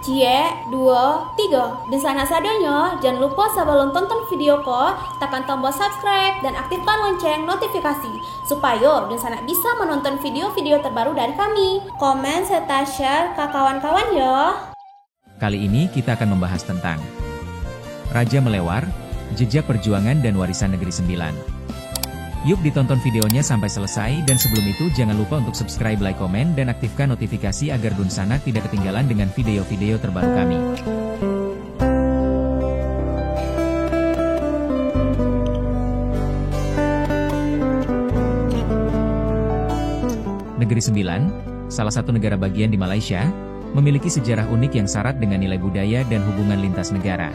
Cie, 2, 3. Dan sana sadanya, jangan lupa sebelum tonton video ko, tekan tombol subscribe dan aktifkan lonceng notifikasi supaya dan sana bisa menonton video-video terbaru dari kami. Komen serta share ke kawan-kawan ya. Kali ini kita akan membahas tentang Raja Melewar, Jejak Perjuangan dan Warisan Negeri Sembilan. Yuk ditonton videonya sampai selesai, dan sebelum itu jangan lupa untuk subscribe, like, komen, dan aktifkan notifikasi agar Dunsana tidak ketinggalan dengan video-video terbaru kami. Negeri Sembilan, salah satu negara bagian di Malaysia, memiliki sejarah unik yang syarat dengan nilai budaya dan hubungan lintas negara.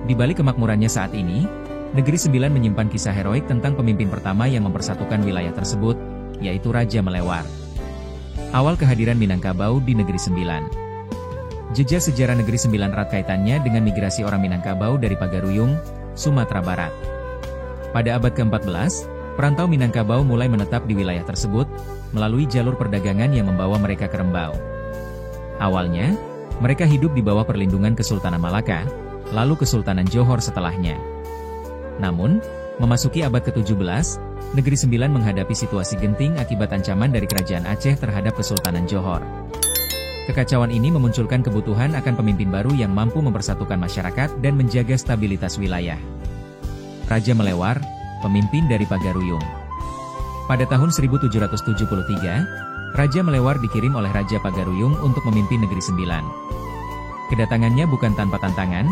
Di balik kemakmurannya saat ini, Negeri Sembilan menyimpan kisah heroik tentang pemimpin pertama yang mempersatukan wilayah tersebut, yaitu Raja Melewar. Awal kehadiran Minangkabau di Negeri Sembilan. Jejak sejarah Negeri Sembilan erat kaitannya dengan migrasi orang Minangkabau dari Pagaruyung, Sumatera Barat. Pada abad ke-14, perantau Minangkabau mulai menetap di wilayah tersebut, melalui jalur perdagangan yang membawa mereka ke Rembau. Awalnya, mereka hidup di bawah perlindungan Kesultanan Malaka, lalu Kesultanan Johor setelahnya. Namun, memasuki abad ke-17, Negeri Sembilan menghadapi situasi genting akibat ancaman dari Kerajaan Aceh terhadap Kesultanan Johor. Kekacauan ini memunculkan kebutuhan akan pemimpin baru yang mampu mempersatukan masyarakat dan menjaga stabilitas wilayah. Raja Melewar, pemimpin dari Pagaruyung. Pada tahun 1773, Raja Melewar dikirim oleh Raja Pagaruyung untuk memimpin Negeri Sembilan. Kedatangannya bukan tanpa tantangan,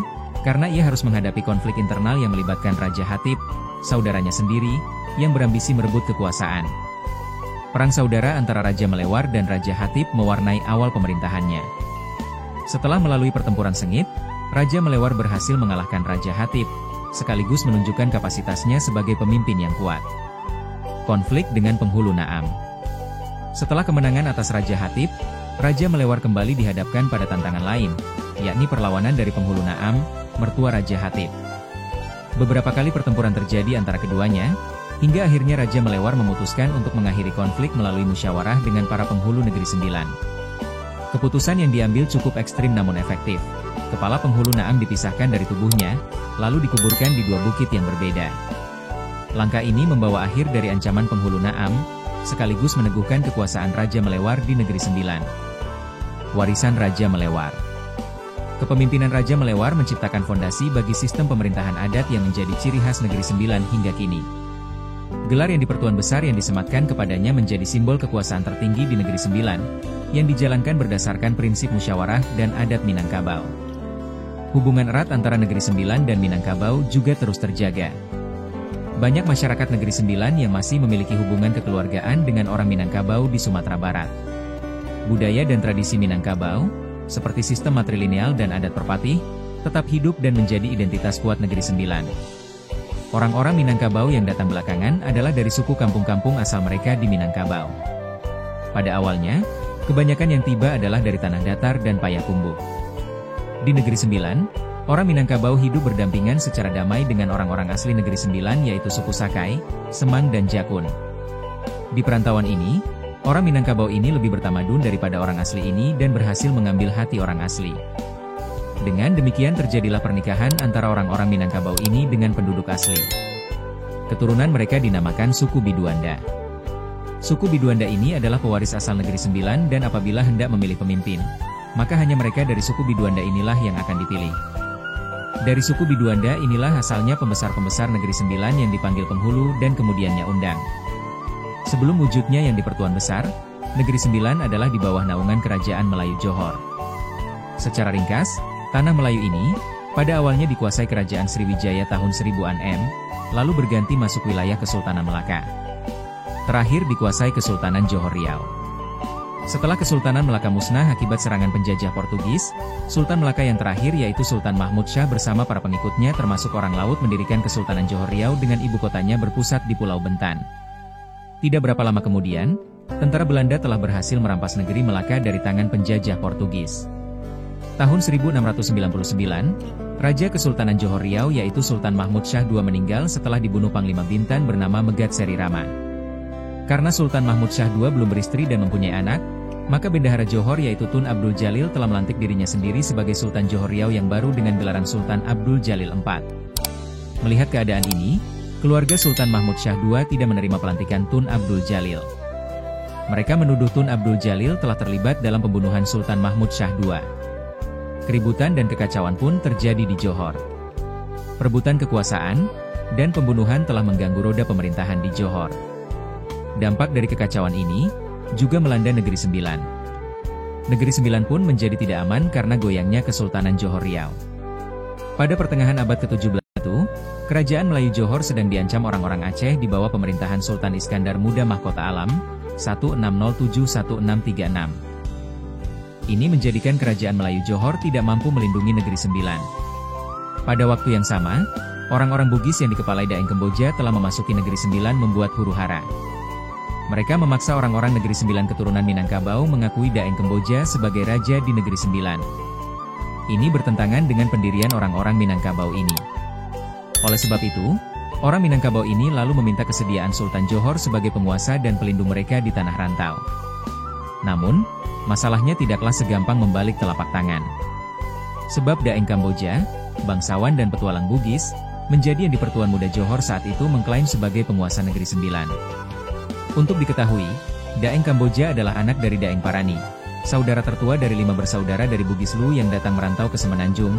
karena ia harus menghadapi konflik internal yang melibatkan Raja Hatip, saudaranya sendiri, yang berambisi merebut kekuasaan. Perang saudara antara Raja Melewar dan Raja Hatip mewarnai awal pemerintahannya. Setelah melalui pertempuran sengit, Raja Melewar berhasil mengalahkan Raja Hatip, sekaligus menunjukkan kapasitasnya sebagai pemimpin yang kuat. Konflik dengan penghulu Naam. Setelah kemenangan atas Raja Hatip, Raja Melewar kembali dihadapkan pada tantangan lain, yakni perlawanan dari penghulu Naam, mertua Raja Hatip. Beberapa kali pertempuran terjadi antara keduanya, hingga akhirnya Raja Melewar memutuskan untuk mengakhiri konflik melalui musyawarah dengan para penghulu Negeri Sembilan. Keputusan yang diambil cukup ekstrim namun efektif. Kepala penghulu Naam dipisahkan dari tubuhnya, lalu dikuburkan di dua bukit yang berbeda. Langkah ini membawa akhir dari ancaman penghulu Naam, sekaligus meneguhkan kekuasaan Raja Melewar di Negeri Sembilan. Warisan Raja Melewar. Kepemimpinan Raja Melewar menciptakan fondasi bagi sistem pemerintahan adat yang menjadi ciri khas Negeri Sembilan hingga kini. Gelar yang dipertuan besar yang disematkan kepadanya menjadi simbol kekuasaan tertinggi di Negeri Sembilan, yang dijalankan berdasarkan prinsip musyawarah dan adat Minangkabau. Hubungan erat antara Negeri Sembilan dan Minangkabau juga terus terjaga. Banyak masyarakat Negeri Sembilan yang masih memiliki hubungan kekeluargaan dengan orang Minangkabau di Sumatera Barat. Budaya dan tradisi Minangkabau, seperti sistem matrilineal dan adat perpatih, tetap hidup dan menjadi identitas kuat Negeri Sembilan. Orang-orang Minangkabau yang datang belakangan adalah dari suku kampung-kampung asal mereka di Minangkabau. Pada awalnya, kebanyakan yang tiba adalah dari tanah datar dan Payakumbuh. Di Negeri Sembilan, orang Minangkabau hidup berdampingan secara damai dengan orang-orang asli Negeri Sembilan yaitu suku Sakai, Semang dan Jakun. Di perantauan ini, orang Minangkabau ini lebih bertamadun daripada orang asli ini dan berhasil mengambil hati orang asli. Dengan demikian terjadilah pernikahan antara orang-orang Minangkabau ini dengan penduduk asli. Keturunan mereka dinamakan suku Biduanda. Suku Biduanda ini adalah pewaris asal Negeri Sembilan dan apabila hendak memilih pemimpin, maka hanya mereka dari suku Biduanda inilah yang akan dipilih. Dari suku Biduanda inilah asalnya pembesar-pembesar Negeri Sembilan yang dipanggil penghulu dan kemudiannya undang. Sebelum wujudnya yang dipertuan besar, Negeri Sembilan adalah di bawah naungan Kerajaan Melayu Johor. Secara ringkas, tanah Melayu ini, pada awalnya dikuasai Kerajaan Sriwijaya tahun 1000-an M, lalu berganti masuk wilayah Kesultanan Melaka. Terakhir dikuasai Kesultanan Johor Riau. Setelah Kesultanan Melaka musnah akibat serangan penjajah Portugis, Sultan Melaka yang terakhir yaitu Sultan Mahmud Shah bersama para pengikutnya termasuk orang laut mendirikan Kesultanan Johor Riau dengan ibu kotanya berpusat di Pulau Bentan. Tidak berapa lama kemudian, tentara Belanda telah berhasil merampas negeri Melaka dari tangan penjajah Portugis. Tahun 1699, Raja Kesultanan Johor Riau yaitu Sultan Mahmud Shah II meninggal setelah dibunuh Panglima Bintan bernama Megat Seri Rama. Karena Sultan Mahmud Shah II belum beristri dan mempunyai anak, maka Bendahara Johor yaitu Tun Abdul Jalil telah melantik dirinya sendiri sebagai Sultan Johor Riau yang baru dengan gelaran Sultan Abdul Jalil IV. Melihat keadaan ini, keluarga Sultan Mahmud Shah II tidak menerima pelantikan Tun Abdul Jalil. Mereka menuduh Tun Abdul Jalil telah terlibat dalam pembunuhan Sultan Mahmud Shah II. Keributan dan kekacauan pun terjadi di Johor. Perebutan kekuasaan dan pembunuhan telah mengganggu roda pemerintahan di Johor. Dampak dari kekacauan ini juga melanda Negeri Sembilan. Negeri Sembilan pun menjadi tidak aman karena goyangnya Kesultanan Johor Riau. Pada pertengahan abad ke-17 itu, Kerajaan Melayu Johor sedang diancam orang-orang Aceh di bawah pemerintahan Sultan Iskandar Muda Mahkota Alam, 1607-1636. Ini menjadikan Kerajaan Melayu Johor tidak mampu melindungi Negeri Sembilan. Pada waktu yang sama, orang-orang Bugis yang dikepalai Daeng Kemboja telah memasuki Negeri Sembilan membuat huru-hara. Mereka memaksa orang-orang Negeri Sembilan keturunan Minangkabau mengakui Daeng Kemboja sebagai raja di Negeri Sembilan. Ini bertentangan dengan pendirian orang-orang Minangkabau ini. Oleh sebab itu, orang Minangkabau ini lalu meminta kesediaan Sultan Johor sebagai penguasa dan pelindung mereka di tanah rantau. Namun, masalahnya tidaklah segampang membalik telapak tangan. Sebab Daeng Kamboja, bangsawan dan petualang Bugis, menjadi yang di Pertuan Muda Johor saat itu mengklaim sebagai penguasa Negeri Sembilan. Untuk diketahui, Daeng Kamboja adalah anak dari Daeng Parani, saudara tertua dari 5 bersaudara dari Bugis Lu yang datang merantau ke Semenanjung,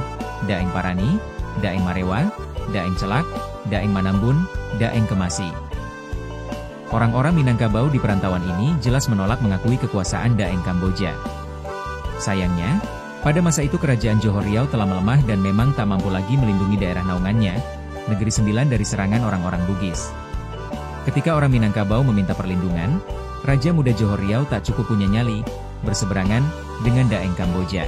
Daeng Parani, Daeng Marewa, Daeng Celak, Daeng Manambun, Daeng Kemasi. Orang-orang Minangkabau di perantauan ini jelas menolak mengakui kekuasaan Daeng Kamboja. Sayangnya, pada masa itu Kerajaan Johor Riau telah melemah dan memang tak mampu lagi melindungi daerah naungannya, Negeri Sembilan dari serangan orang-orang Bugis. Ketika orang Minangkabau meminta perlindungan, Raja Muda Johor Riau tak cukup punya nyali, berseberangan dengan Daeng Kamboja.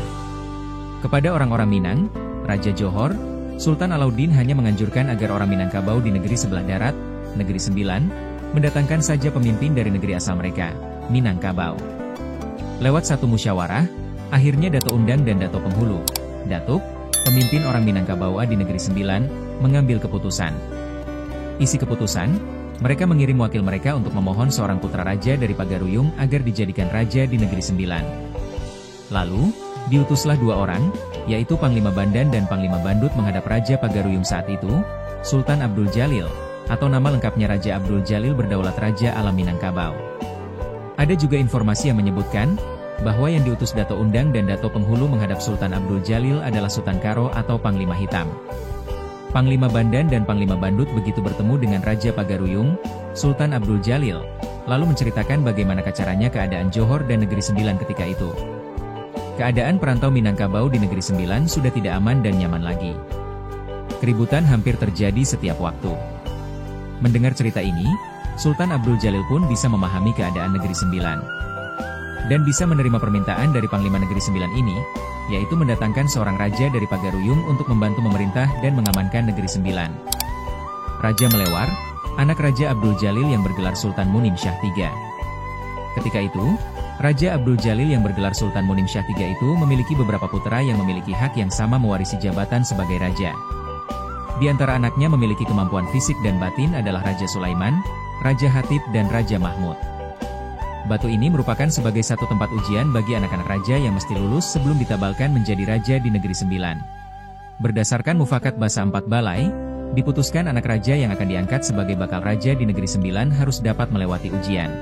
Kepada orang-orang Minang, Raja Johor, Sultan Alauddin hanya menganjurkan agar orang Minangkabau di negeri sebelah darat, Negeri Sembilan, mendatangkan saja pemimpin dari negeri asal mereka, Minangkabau. Lewat satu musyawarah, akhirnya Dato Undang dan Dato Penghulu, Datuk, pemimpin orang Minangkabau di Negeri Sembilan, mengambil keputusan. Isi keputusan, mereka mengirim wakil mereka untuk memohon seorang putra raja dari Pagaruyung agar dijadikan raja di Negeri Sembilan. Lalu, diutuslah 2 orang, yaitu Panglima Bandan dan Panglima Bandut menghadap Raja Pagaruyung saat itu, Sultan Abdul Jalil, atau nama lengkapnya Raja Abdul Jalil Berdaulat Raja Alam Minangkabau. Ada juga informasi yang menyebutkan, bahwa yang diutus Dato Undang dan Dato Penghulu menghadap Sultan Abdul Jalil adalah Sultan Karo atau Panglima Hitam. Panglima Bandan dan Panglima Bandut begitu bertemu dengan Raja Pagaruyung, Sultan Abdul Jalil, lalu menceritakan bagaimana caranya keadaan Johor dan Negeri Sembilan ketika itu. Keadaan perantau Minangkabau di Negeri Sembilan sudah tidak aman dan nyaman lagi. Keributan hampir terjadi setiap waktu. Mendengar cerita ini, Sultan Abdul Jalil pun bisa memahami keadaan Negeri Sembilan. Dan bisa menerima permintaan dari Panglima Negeri Sembilan ini, yaitu mendatangkan seorang raja dari Pagaruyung untuk membantu memerintah dan mengamankan Negeri Sembilan. Raja Melewar, anak Raja Abdul Jalil yang bergelar Sultan Munim Shah III. Ketika itu, Raja Abdul Jalil yang bergelar Sultan Munim Shah III itu memiliki beberapa putra yang memiliki hak yang sama mewarisi jabatan sebagai raja. Di antara anaknya memiliki kemampuan fisik dan batin adalah Raja Sulaiman, Raja Hatib dan Raja Mahmud. Batu ini merupakan sebagai satu tempat ujian bagi anak-anak raja yang mesti lulus sebelum ditabalkan menjadi raja di Negeri Sembilan. Berdasarkan mufakat Basa 4 Balai, diputuskan anak raja yang akan diangkat sebagai bakal raja di Negeri Sembilan harus dapat melewati ujian.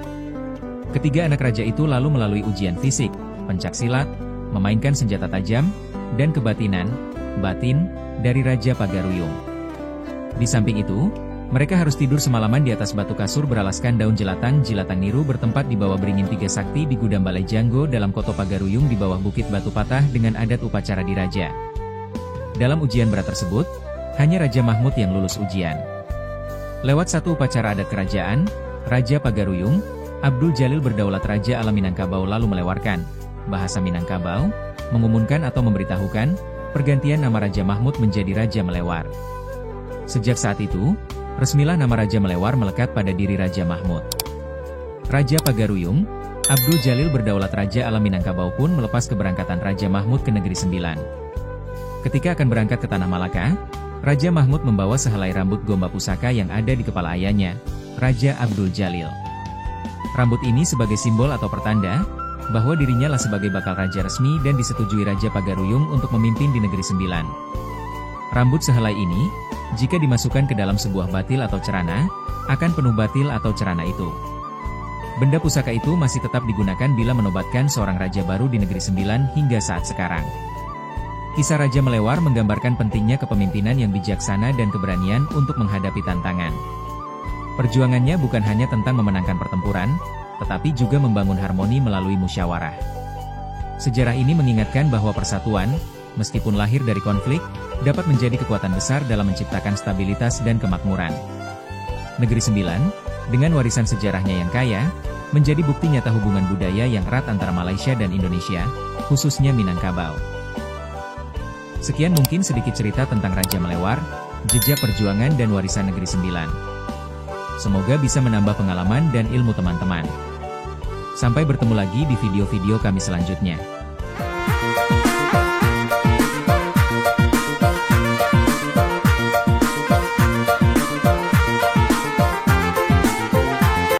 Ketiga anak raja itu lalu melalui ujian fisik, pencaksilat, memainkan senjata tajam, dan kebatinan, batin, dari Raja Pagaruyung. Di samping itu, mereka harus tidur semalaman di atas batu kasur beralaskan daun jelatang niru bertempat di bawah beringin 3 sakti di Gudang Balai Janggo dalam Koto Pagaruyung di bawah Bukit Batu Patah dengan adat upacara diraja. Dalam ujian berat tersebut, hanya Raja Mahmud yang lulus ujian. Lewat satu upacara adat kerajaan, Raja Pagaruyung, Abdul Jalil Berdaulat Raja Alam Minangkabau lalu melewarkan bahasa Minangkabau, mengumumkan atau memberitahukan pergantian nama Raja Mahmud menjadi Raja Melewar. Sejak saat itu, resmilah nama Raja Melewar melekat pada diri Raja Mahmud. Raja Pagaruyung, Abdul Jalil Berdaulat Raja Alam Minangkabau pun melepas keberangkatan Raja Mahmud ke Negeri Sembilan. Ketika akan berangkat ke Tanah Malaka, Raja Mahmud membawa sehelai rambut gomba pusaka yang ada di kepala ayahnya, Raja Abdul Jalil. Rambut ini sebagai simbol atau pertanda bahwa dirinya lah sebagai bakal raja resmi dan disetujui Raja Pagaruyung untuk memimpin di Negeri Sembilan. Rambut sehelai ini, jika dimasukkan ke dalam sebuah batil atau cerana, akan penuh batil atau cerana itu. Benda pusaka itu masih tetap digunakan bila menobatkan seorang raja baru di Negeri Sembilan hingga saat sekarang. Kisah Raja Melewar menggambarkan pentingnya kepemimpinan yang bijaksana dan keberanian untuk menghadapi tantangan. Perjuangannya bukan hanya tentang memenangkan pertempuran, tetapi juga membangun harmoni melalui musyawarah. Sejarah ini mengingatkan bahwa persatuan, meskipun lahir dari konflik, dapat menjadi kekuatan besar dalam menciptakan stabilitas dan kemakmuran. Negeri Sembilan, dengan warisan sejarahnya yang kaya, menjadi bukti nyata hubungan budaya yang erat antara Malaysia dan Indonesia, khususnya Minangkabau. Sekian mungkin sedikit cerita tentang Raja Melewar, jejak perjuangan dan warisan Negeri Sembilan. Semoga bisa menambah pengalaman dan ilmu teman-teman. Sampai bertemu lagi di video-video kami selanjutnya.